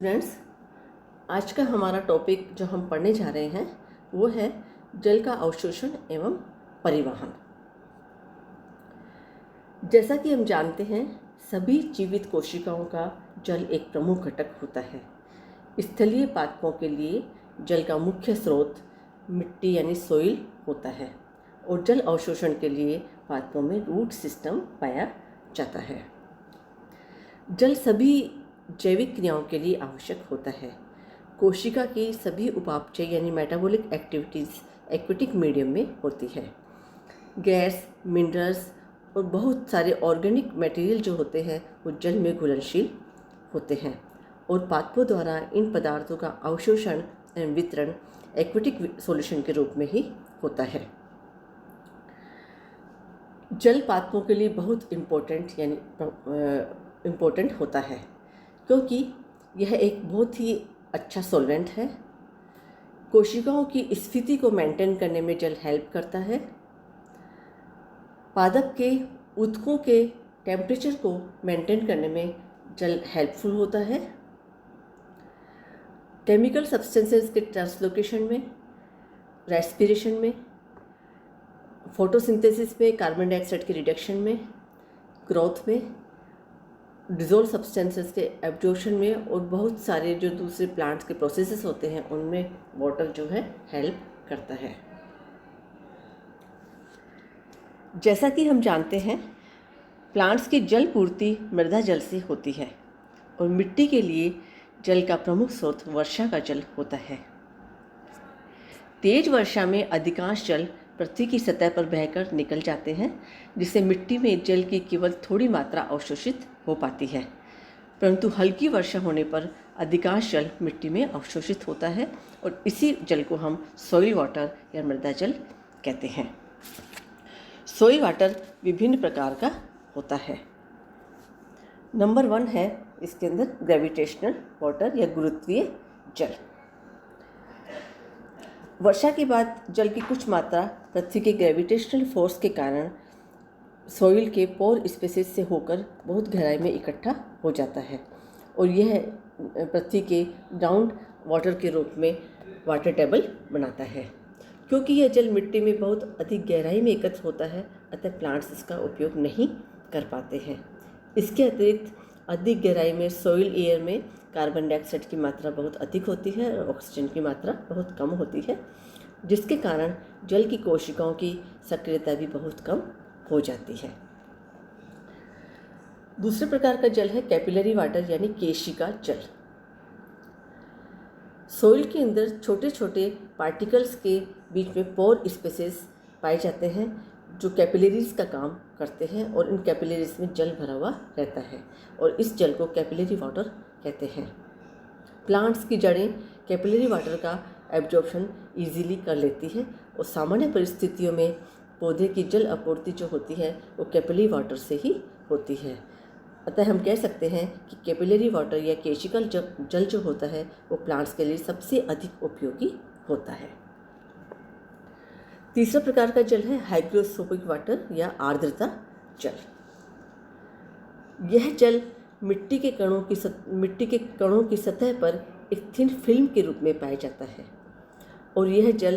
Friends, आज का हमारा टॉपिक जो हम पढ़ने जा रहे हैं वो है जल का अवशोषण एवं परिवहन। जैसा कि हम जानते हैं, सभी जीवित कोशिकाओं का जल एक प्रमुख घटक होता है। स्थलीय पादपों के लिए जल का मुख्य स्रोत मिट्टी यानी सोइल होता है और जल अवशोषण के लिए पादपों में रूट सिस्टम पाया जाता है। जल सभी जैविक क्रियाओं के लिए आवश्यक होता है। कोशिका की सभी उपापचय यानी मेटाबॉलिक एक्टिविटीज़ एक्वेटिक मीडियम में होती है। गैस, मिनरल्स और बहुत सारे ऑर्गेनिक मटेरियल जो होते हैं वो जल में घुलनशील होते हैं और पादपों द्वारा इन पदार्थों का अवशोषण एवं वितरण एक्वेटिक सॉल्यूशन के रूप में ही होता है। जल पादपों के लिए बहुत इम्पोर्टेंट होता है क्योंकि यह एक बहुत ही अच्छा सॉल्वेंट है। कोशिकाओं की स्थिति को मेंटेन करने में जल हेल्प करता है। पादप के ऊतकों के टेम्परेचर को मेंटेन करने में जल हेल्पफुल होता है। केमिकल सब्सटेंसेस के ट्रांसलोकेशन में, रेस्पिरेशन में, फोटोसिंथेसिस में, कार्बन डाइऑक्साइड के रिडक्शन में, ग्रोथ में, डिजोल्व सब्सटेंसेस के एब्जॉर्प्शन में और बहुत सारे जो दूसरे प्लांट्स के प्रोसेसेस होते हैं उनमें वाटर जो है हेल्प करता है। जैसा कि हम जानते हैं, प्लांट्स की जल पूर्ति मृदा जल से होती है और मिट्टी के लिए जल का प्रमुख स्रोत वर्षा का जल होता है। तेज वर्षा में अधिकांश जल पृथ्वी की सतह पर बहकर निकल जाते हैं, जिससे मिट्टी में जल की केवल थोड़ी मात्रा अवशोषित हो पाती है। परंतु हल्की वर्षा होने पर अधिकांश जल मिट्टी में अवशोषित होता है और इसी जल को हम सॉइल वाटर या मृदा जल कहते हैं। सॉइल वाटर विभिन्न प्रकार का होता है। नंबर 1 है इसके अंदर ग्रेविटेशनल वाटर या गुरुत्वीय जल। वर्षा के बाद जल की कुछ मात्रा पृथ्वी के ग्रेविटेशनल फोर्स के कारण सॉइल के पोर स्पेसेस से होकर बहुत गहराई में इकट्ठा हो जाता है और यह पृथ्वी के ग्राउंड वाटर के रूप में वाटर टेबल बनाता है। क्योंकि यह जल मिट्टी में बहुत अधिक गहराई में एकत्र होता है, अतः प्लांट्स इसका उपयोग नहीं कर पाते हैं। इसके अतिरिक्त अधिक गहराई में सॉइल एयर में कार्बन डाइऑक्साइड की मात्रा बहुत अधिक होती है और ऑक्सीजन की मात्रा बहुत कम होती है, जिसके कारण जल की कोशिकाओं की सक्रियता भी बहुत कम हो जाती है। दूसरे प्रकार का जल है कैपिलरी वाटर यानी केशिका जल। सॉइल के अंदर छोटे छोटे पार्टिकल्स के बीच में पोर स्पेसेस पाए जाते हैं जो कैपिलरीज का काम करते हैं और इन कैपिलरीज में जल भरा हुआ रहता है और इस जल को कैपिलरी वाटर कहते हैं। प्लांट्स की जड़ें कैपिलरी वाटर का एब्जॉर्प्शन इजीली कर लेती है और सामान्य परिस्थितियों में पौधे की जल आपूर्ति जो होती है वो कैपिलरी वाटर से ही होती है। अतः हम कह सकते हैं कि कैपिलरी वाटर या केशिकल जल जो होता है वो प्लांट्स के लिए सबसे अधिक उपयोगी होता है। तीसरा प्रकार का जल है हाइग्रोस्कोपिक वाटर या आर्द्रता जल। यह जल मिट्टी के कणों की सतह पर एक थिन फिल्म के रूप में पाया जाता है और यह जल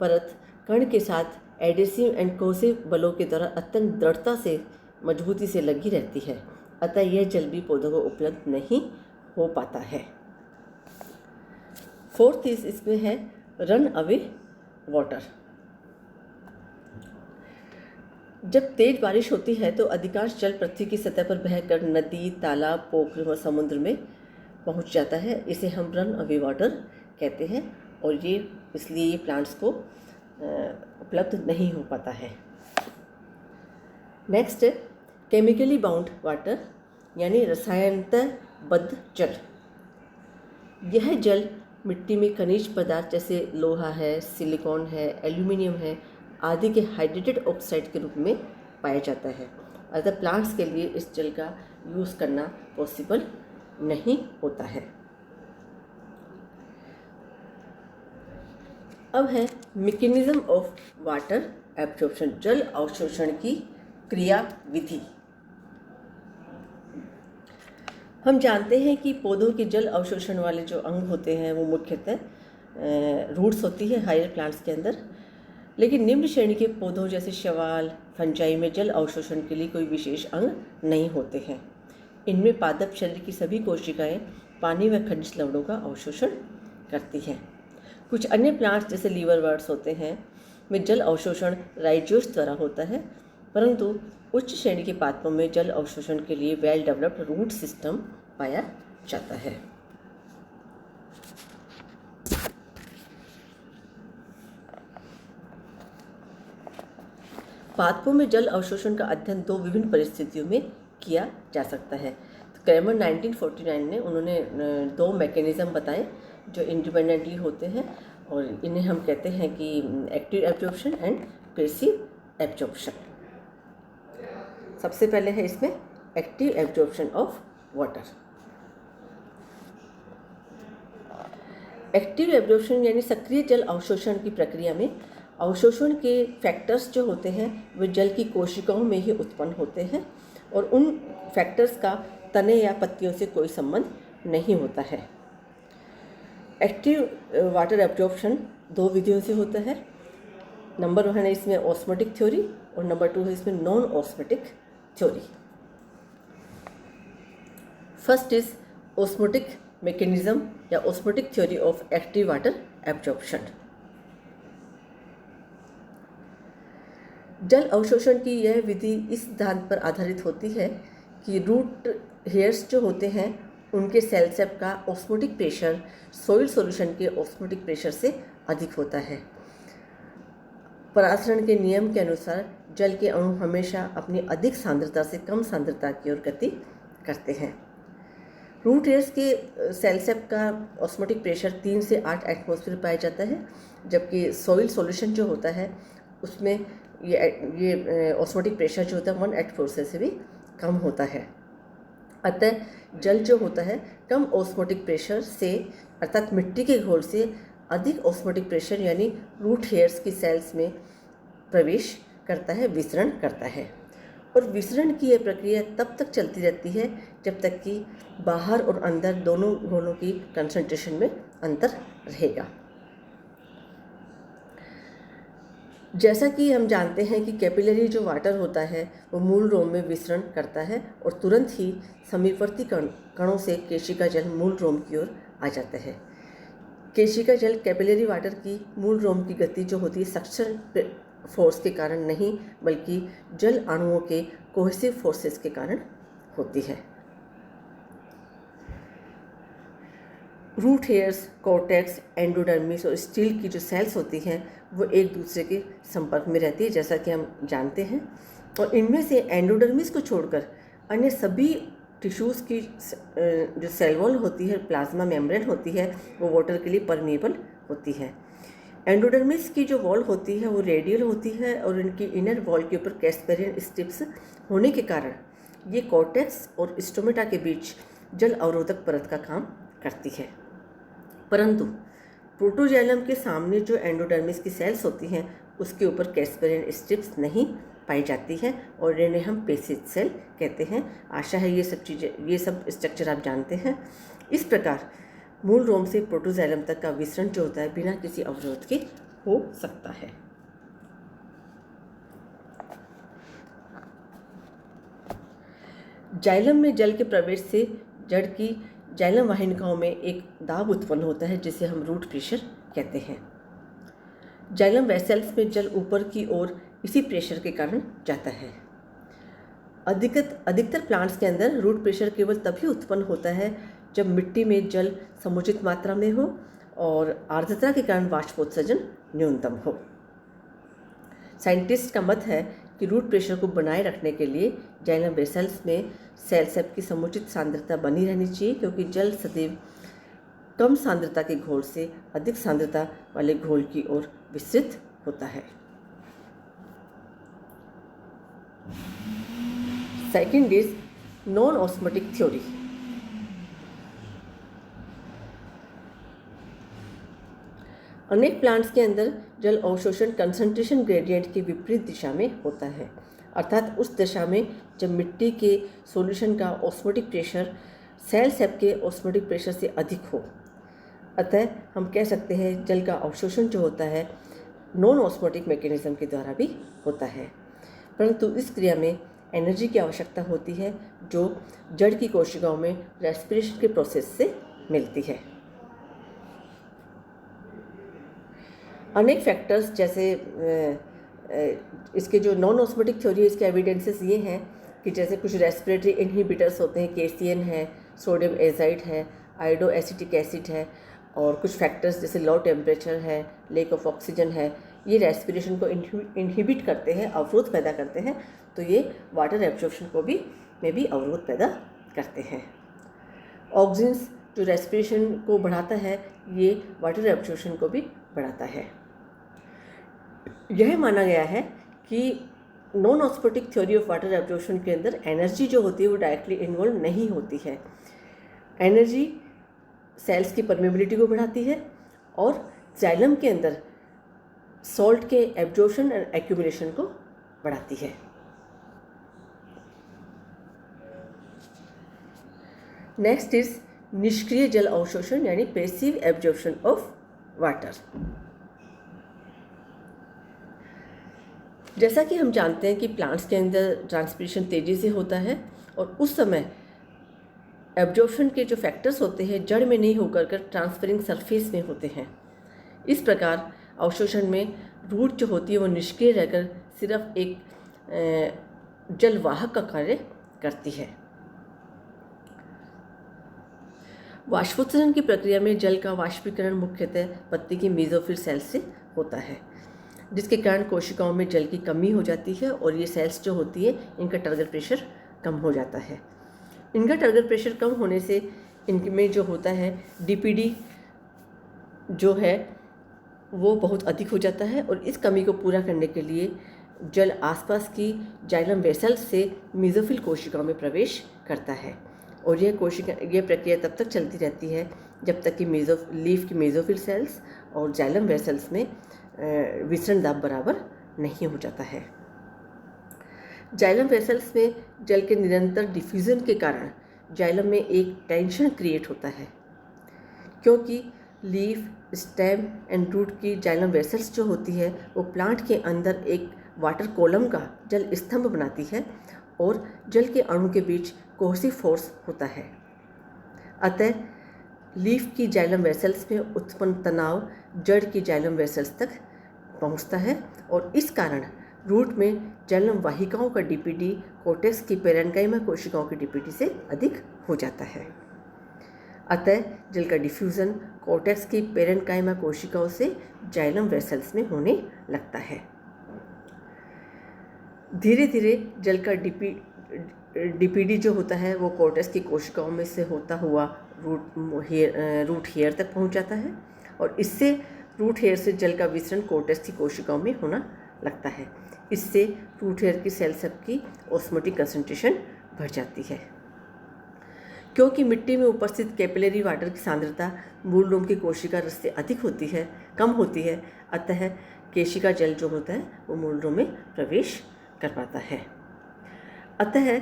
परत कण के साथ एडेसिव एंड कोहेसिव बलों के द्वारा अत्यंत दृढ़ता से मजबूती से लगी रहती है, अतः यह जल भी पौधों को उपलब्ध नहीं हो पाता है। फोर्थ इसमें है रन अवे वाटर। जब तेज बारिश होती है तो अधिकांश जल पृथ्वी की सतह पर बहकर नदी, तालाब, पोखर और समुद्र में पहुंच जाता है। इसे हम रन अवे वाटर कहते हैं और ये इसलिए प्लांट्स को उपलब्ध नहीं हो पाता है। नेक्स्ट है केमिकली बाउंड वाटर यानी रसायनतःबद्ध जल। यह जल मिट्टी में खनिज पदार्थ जैसे लोहा है, सिलिकॉन है, एल्यूमिनियम है आदि के हाइड्रेटेड ऑक्साइड के रूप में पाया जाता है, अतः प्लांट्स के लिए इस जल का यूज़ करना पॉसिबल नहीं होता है। अब है मैकेनिज्म ऑफ वाटर एब्जॉर्प्शन, जल अवशोषण की क्रिया विधि। हम जानते हैं कि पौधों के जल अवशोषण वाले जो अंग होते हैं वो मुख्यतः रूट्स होती है हायर प्लांट्स के अंदर, लेकिन निम्न श्रेणी के पौधों जैसे शैवाल, फंजाई में जल अवशोषण के लिए कोई विशेष अंग नहीं होते हैं। इनमें पादप शरीर की सभी कोशिकाएं पानी व खनिज लवणों का अवशोषण करती हैं। कुछ अन्य प्लांट्स जैसे लीवरवर्ट्स होते हैं में जल अवशोषण राइजोस द्वारा होता है, परंतु उच्च श्रेणी के पादपों में जल अवशोषण के लिए वेल डेवलप्ड रूट सिस्टम पाया जाता है। पादपों में जल अवशोषण का अध्ययन दो विभिन्न परिस्थितियों में किया जा सकता है। तो क्रैमर 1949 ने उन्होंने दो मैकेनिज्म बताए जो इंडिपेंडेंटली होते हैं, और इन्हें हम कहते हैं कि active absorption and passive absorption. सबसे पहले है इसमें active absorption of water. Active absorption यानी सक्रिय जल अवशोषण की प्रक्रिया में अवशोषण के फैक्टर्स जो होते हैं वे जल की कोशिकाओं में ही उत्पन्न होते हैं, और उन फैक्टर्स का तने या पत्तियों से कोई संबंध नहीं होता है। एक्टिव वाटर एब्जॉर्प्शन दो विधियों से होता है। नंबर 1 है इसमें ऑस्मोटिक थ्योरी, और नंबर 2 है इसमें non osmotic theory. First is osmotic mechanism या osmotic theory of active water absorption. जल अवशोषण की यह विधि इस सिद्धांत पर आधारित होती है कि रूट हेयर्स जो होते हैं उनके सेल सेप का ऑस्मोटिक प्रेशर सॉइल सॉल्यूशन के ऑस्मोटिक प्रेशर से अधिक होता है। परासरण के नियम के अनुसार जल के अणु हमेशा अपनी अधिक सांद्रता से कम सांद्रता की ओर गति करते हैं। रूट हेयर्स के सेल सेप का ऑस्मोटिक प्रेशर 3 से 8 एटमॉस्फेयर पाया जाता है, जबकि सॉइल सॉल्यूशन जो होता है उसमें ये ऑस्मोटिक प्रेशर जो होता है 1 एटमॉस्फेयर से भी कम होता है। अतः जल जो होता है कम ऑस्मोटिक प्रेशर से अर्थात मिट्टी के घोल से अधिक ऑस्मोटिक प्रेशर यानी रूट हेयर्स की सेल्स में प्रवेश करता है, विसरण करता है। और विसरण की यह प्रक्रिया तब तक चलती रहती है जब तक कि बाहर और अंदर दोनों घोलों की कंसंट्रेशन में अंतर रहेगा। जैसा कि हम जानते हैं कि कैपिलरी जो वाटर होता है वो मूल रोम में विसरण करता है और तुरंत ही समीपवर्ती कणों से केशिका जल मूल रोम की ओर आ जाता है। केशिका जल कैपिलरी वाटर की मूल रोम की गति जो होती है सक्शन फोर्स के कारण नहीं बल्कि जल अणुओं के कोहेसिव फोर्सेस के कारण होती है। रूट हेयर्स, कॉर्टेक्स, एंडोडर्मिस और स्टील की जो सेल्स होती हैं वो एक दूसरे के संपर्क में रहती है जैसा कि हम जानते हैं, और इनमें से एंडोडर्मिस को छोड़कर अन्य सभी टिश्यूज़ की जो सेल वॉल होती है, प्लाज्मा मेम्ब्रेन होती है, वो वाटर के लिए परमेबल होती है। एंडोडर्मिस की जो वॉल होती है वो रेडियल होती है और इनकी इनर वॉल के ऊपर कैस्पेरियन स्ट्रिप्स होने के कारण ये कॉर्टेक्स और स्टोमेटा के बीच जल अवरोधक परत का काम करती है। परंतु प्रोटोजाइलम के सामने जो एंडोडर्मिस की सेल्स होती हैं उसके ऊपर कैस्पेरियन स्ट्रिप्स नहीं पाई जाती है और इन्हें हम पेसिज सेल कहते हैं। आशा है ये सब स्ट्रक्चर आप जानते हैं। इस प्रकार मूल रोम से प्रोटोजाइलम तक का विसरण जो होता है बिना किसी अवरोध के हो सकता है। जाइलम में जल के प्रवेश से जड़ की जाइलम वाहिनिकाओं में एक दाब उत्पन्न होता है जिसे हम रूट प्रेशर कहते हैं। जाइलम वेसल्स में जल ऊपर की ओर इसी प्रेशर के कारण जाता है। अधिकतर प्लांट्स के अंदर रूट प्रेशर केवल तभी उत्पन्न होता है जब मिट्टी में जल समुचित मात्रा में हो और आर्द्रता के कारण वाष्पोत्सर्जन न्यूनतम हो। साइंटिस्ट का मत है कि रूट प्रेशर को बनाए रखने के लिए जाइलम वेसल्स में सेल सेप की समुचित सांद्रता बनी रहनी चाहिए, क्योंकि जल सदैव कम सांद्रता के घोल से अधिक सांद्रता वाले घोल की ओर विस्तृत होता है। Second is non osmotic theory. अनेक प्लांट्स के अंदर जल अवशोषण कंसंट्रेशन ग्रेडियंट के विपरीत दिशा में होता है, अर्थात उस दिशा में जब मिट्टी के सॉल्यूशन का ऑस्मोटिक प्रेशर सेल सेप के ऑस्मोटिक प्रेशर से अधिक हो। अतः हम कह सकते हैं जल का अवशोषण जो होता है नॉन ऑस्मोटिक मैकेनिज्म के द्वारा भी होता है, परंतु इस क्रिया में एनर्जी की आवश्यकता होती है जो जड़ की कोशिकाओं में रेस्पिरेशन के प्रोसेस से मिलती है। अनेक फैक्टर्स जैसे इसके जो नॉन ऑस्मोटिक थ्योरी है इसके एविडेंसेस ये हैं कि जैसे कुछ रेस्पिरेटरी इनहिबिटर्स होते हैं, केसियन है, सोडियम एजाइड है, आयोडो एसिटिक एसिड है, और कुछ फैक्टर्स जैसे लो टेम्परेचर है, लेक ऑफ ऑक्सीजन है, ये रेस्पिरेशन को इनहिबिट करते हैं, अवरोध पैदा करते हैं, तो ये वाटर एब्जॉर्प्शन को भी अवरोध पैदा करते हैं। ऑक्सीजन जो रेस्पिरेशन को बढ़ाता है ये वाटर एब्जॉर्प्शन को भी बढ़ाता है। यह माना गया है कि non osmotic theory of water absorption के अंदर एनर्जी जो होती है वो डायरेक्टली इन्वॉल्व नहीं होती है। एनर्जी सेल्स की परमेबिलिटी को बढ़ाती है और जाइलम के अंदर सॉल्ट के एब्जॉर्प्शन एंड एक्यूमुलेशन को बढ़ाती है। नेक्स्ट इज निष्क्रिय जल अवशोषण यानी पैसिव एब्जॉर्प्शन ऑफ वाटर। जैसा कि हम जानते हैं कि प्लांट्स के अंदर ट्रांसपिरेशन तेज़ी से होता है और उस समय एब्जॉर्प्शन के जो फैक्टर्स होते हैं जड़ में नहीं होकर ट्रांसफरिंग सरफेस में होते हैं। इस प्रकार अवशोषण में रूट जो होती है वो निष्क्रिय रहकर सिर्फ एक जलवाहक का कार्य करती है। वाष्पोत्सर्जन की प्रक्रिया में जल का वाष्पीकरण मुख्यतः पत्ती की मेसोफिल सेल से होता है, जिसके कारण कोशिकाओं में जल की कमी हो जाती है और ये सेल्स जो होती है इनका टारगेट प्रेशर कम हो जाता है। इनका टारगेट प्रेशर कम होने से इनमें जो होता है डीपीडी जो है वो बहुत अधिक हो जाता है और इस कमी को पूरा करने के लिए जल आसपास की जाइलम वेसल्स से मेसोफिल कोशिकाओं में प्रवेश करता है और यह प्रक्रिया तब तक चलती रहती है जब तक कि लीफ की मेसोफिल सेल्स और जाइलम वेसल्स में विसरण दाब बराबर नहीं हो जाता है। जाइलम वेसल्स में जल के निरंतर डिफ्यूजन के कारण जाइलम में एक टेंशन क्रिएट होता है, क्योंकि लीफ, स्टेम एंड रूट की जाइलम वेसल्स जो होती है वो प्लांट के अंदर एक वाटर कॉलम का जल स्तंभ बनाती है और जल के अणु के बीच कोहेसिव फोर्स होता है। अतः लीफ की जाइलम वेसल्स में उत्पन्न तनाव जड़ की जाइलम वेसल्स तक पहुंचता है और इस कारण रूट में जाइलम वाहिकाओं का डीपीडी कोर्टेक्स की पेरेन्काइमा कोशिकाओं की डीपीडी से अधिक हो जाता है। अतः जल का डिफ्यूज़न कोर्टेक्स की पेरेन्काइमा कोशिकाओं से जाइलम वेसल्स में होने लगता है। धीरे धीरे जल का डीपीडी जो होता है वो कोर्टेक्स की कोशिकाओं में से होता हुआ रूट हेयर तक पहुंच जाता है और इससे रूट हेयर से जल का विसरण कोर्टेक्स की कोशिकाओं में होना लगता है। इससे रूट हेयर की सेल सब की ऑस्मोटिक कंसंट्रेशन बढ़ जाती है। क्योंकि मिट्टी में उपस्थित कैपिलरी वाटर की सांद्रता मूल रोम की कोशिका रस से अधिक होती है, कम होती है, अतः केशिका जल जो होता है वो मूल रोम में प्रवेश कर पाता है। अतः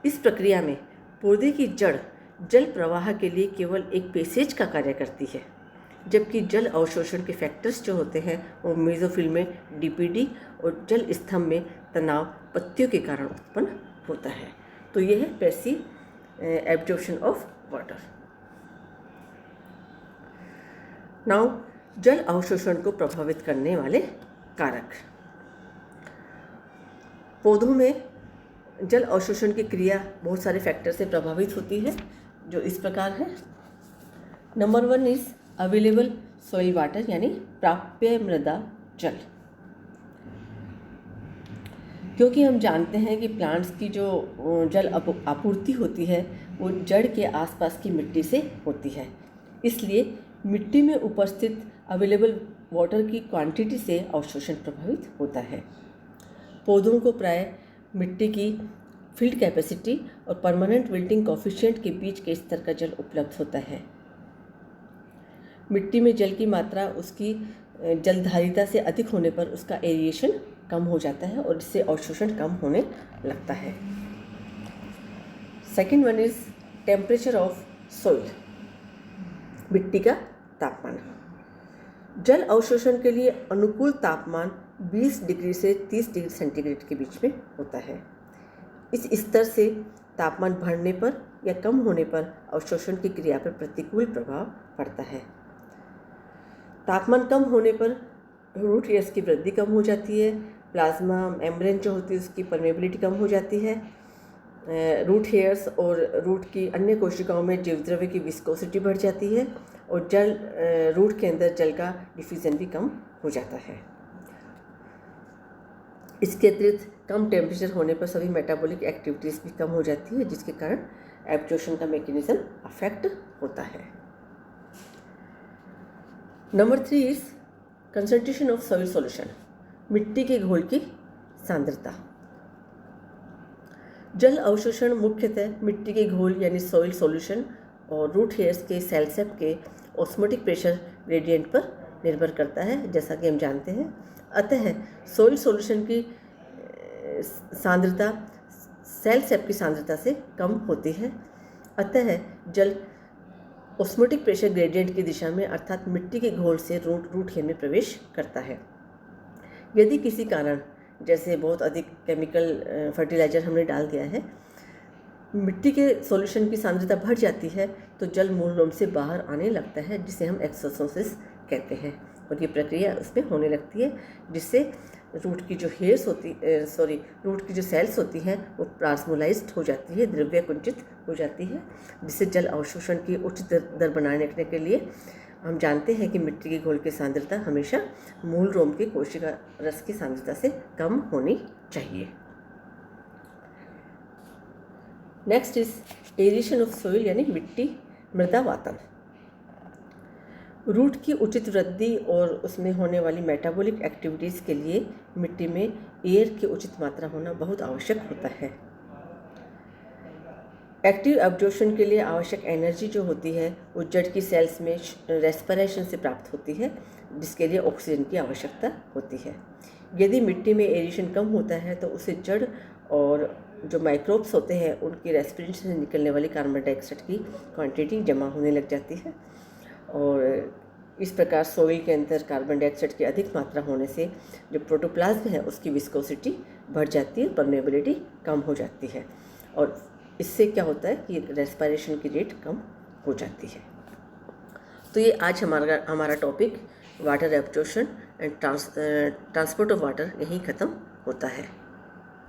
इस प्रक्रिया में पौधे की जड़ जल प्रवाह के लिए केवल एक पैसेज का कार्य करती है, जबकि जल अवशोषण के फैक्टर्स जो होते हैं वो मेसोफिल में डीपीडी और जल स्तंभ में तनाव पत्तियों के कारण उत्पन्न होता है। तो यह है passive absorption of water. Now जल अवशोषण को प्रभावित करने वाले कारक। पौधों में जल अवशोषण की क्रिया बहुत सारे फैक्टर से प्रभावित होती है जो इस प्रकार है। Number 1 is available soil water यानी प्राप्य मृदा जल। क्योंकि हम जानते हैं कि प्लांट्स की जो जल आपूर्ति होती है वो जड़ के आसपास की मिट्टी से होती है, इसलिए मिट्टी में उपस्थित अवेलेबल वाटर की क्वांटिटी से अवशोषण प्रभावित होता है। पौधों को प्राय मिट्टी की फील्ड कैपेसिटी और परमानेंट विल्टिंग कोफिशिएंट के बीच के स्तर का जल उपलब्ध होता है। मिट्टी में जल की मात्रा उसकी जलधारिता से अधिक होने पर उसका एरिएशन कम हो जाता है और इससे अवशोषण कम होने लगता है। Second one is temperature of soil, मिट्टी का तापमान। जल अवशोषण के लिए अनुकूल तापमान 20 डिग्री से 30 डिग्री सेंटीग्रेड के बीच में होता है। इस स्तर से तापमान बढ़ने पर या कम होने पर अवशोषण की क्रिया पर प्रतिकूल प्रभाव पड़ता है। तापमान कम होने पर रूट हेयर्स की वृद्धि कम हो जाती है, प्लाज्मा मेम्ब्रेन जो होती है उसकी परमेबिलिटी कम हो जाती है, रूट हेयर्स और रूट की अन्य कोशिकाओं में जीवद्रव्य की विस्कोसिटी बढ़ जाती है और रूट के अंदर जल का डिफ्यूजन भी कम हो जाता है। इसके अतिरिक्त कम टेम्परेचर होने पर सभी मेटाबॉलिक एक्टिविटीज़ भी कम हो जाती है, जिसके कारण एब्जॉर्प्शन का मैकेनिज्म अफेक्ट होता है। Number 3 is concentration of soil solution, मिट्टी के घोल की सांद्रता। जल अवशोषण मुख्यतः मिट्टी के घोल यानी सॉइल सॉल्यूशन और रूट हेयर्स के सेल सेप के ऑस्मोटिक प्रेशर ग्रेडियंट पर निर्भर करता है, जैसा कि हम जानते हैं। अतः सॉइल सॉल्यूशन की सांद्रता सेल सेप की सांद्रता से कम होती है। अतः जल ऑस्मोटिक प्रेशर ग्रेडियंट की दिशा में अर्थात मिट्टी के घोल से रूट हेयर में प्रवेश करता है। यदि किसी कारण जैसे बहुत अधिक केमिकल फर्टिलाइजर हमने डाल दिया है, मिट्टी के सॉल्यूशन की सांद्रता बढ़ जाती है तो जल मूल रूप से बाहर आने लगता है, जिसे हम एक्सोसोसिस कहते हैं, और ये प्रक्रिया उसमें होने लगती है, जिससे रूट की जो हेयर्स होती रूट की जो सेल्स होती हैं वो प्लाज्मोलाइज्ड हो जाती है, द्रव्य कुंचित हो जाती है, जिससे जल अवशोषण की उच्च दर बनाए रखने के लिए हम जानते हैं कि मिट्टी के घोल की सांद्रता हमेशा मूल रोम के कोशिका रस की सांद्रता से कम होनी चाहिए। Next is aeration of soil यानी मिट्टी मृदा वातन। रूट की उचित वृद्धि और उसमें होने वाली मेटाबॉलिक एक्टिविटीज़ के लिए मिट्टी में एयर की उचित मात्रा होना बहुत आवश्यक होता है। एक्टिव एब्जॉर्प्शन के लिए आवश्यक एनर्जी जो होती है वो जड़ की सेल्स में रेस्पिरेशन से प्राप्त होती है, जिसके लिए ऑक्सीजन की आवश्यकता होती है। यदि मिट्टी में एरिएशन कम होता है तो उसे जड़ और जो माइक्रोब्स होते हैं उनकी रेस्पिरेशन से निकलने वाली कार्बन डाइऑक्साइड की क्वांटिटी जमा होने लग जाती है, और इस प्रकार सोइल के अंदर कार्बन डाइऑक्साइड की अधिक मात्रा होने से जो प्रोटोप्लाज्म है उसकी विस्कोसिटी बढ़ जाती है, परमेबिलिटी कम हो जाती है, और इससे क्या होता है कि रेस्पिरेशन की रेट कम हो जाती है। तो ये आज हमारा topic water absorption and transport of water यहीं ख़त्म होता है।